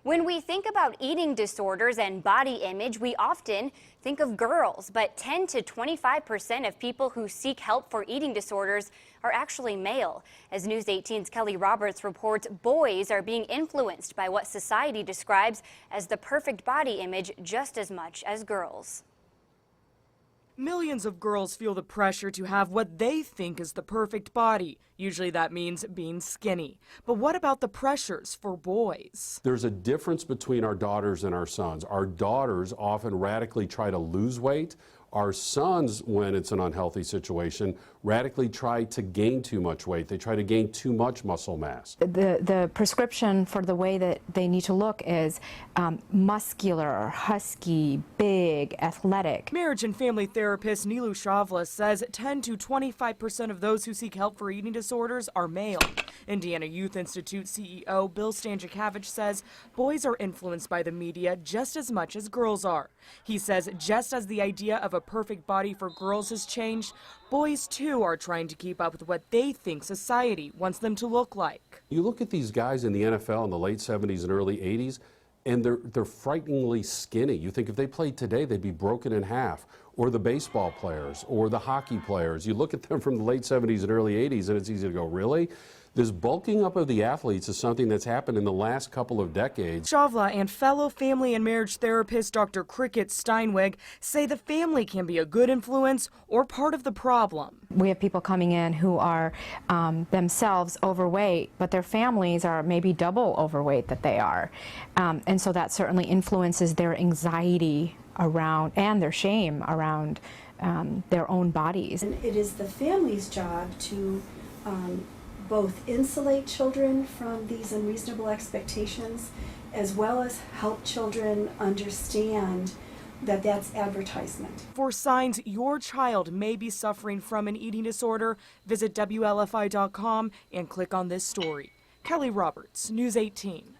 When we think about eating disorders and body image, we often think of girls, but 10 to 25% of people who seek help for eating disorders are actually male. As News 18's Kelly Roberts reports, boys are being influenced by what society describes as the perfect body image just as much as girls. Millions of girls feel the pressure to have what they think is the perfect body. Usually that means being skinny. But what about the pressures for boys? There's a difference between our daughters and our sons. Our daughters often radically try to lose weight. Our sons, when it's an unhealthy situation, radically try to gain too much weight. They try to gain too much muscle mass. The prescription for the way that they need to look is muscular, husky, big, athletic. Marriage and family therapist Nilu Shavla says 10 to 25% of those who seek help for eating disorders are male. Indiana Youth Institute CEO Bill Stanczykiewicz says boys are influenced by the media just as much as girls are. He says just as the idea of a perfect body for girls has changed, boys too are trying to keep up with what they think society wants them to look like. You look at these guys in the NFL in the late 70s and early 80s, and they're frighteningly skinny. You think if they played today, they'd be broken in half. Or the baseball players, or the hockey players. You look at them from the late 70s and early 80s, and it's easy to go, really? This bulking up of the athletes is something that's happened in the last couple of decades. Shavla and fellow family and marriage therapist Dr. Cricket Steinweg say the family can be a good influence or part of the problem. We have people coming in who are themselves overweight, but their families are maybe double overweight that they are. And so that certainly influences their anxiety around and their shame around their own bodies. And it is the family's job to both insulate children from these unreasonable expectations, as well as help children understand that that's advertisement. For signs your child may be suffering from an eating disorder, visit WLFI.com and click on this story. Kelly Roberts, News 18.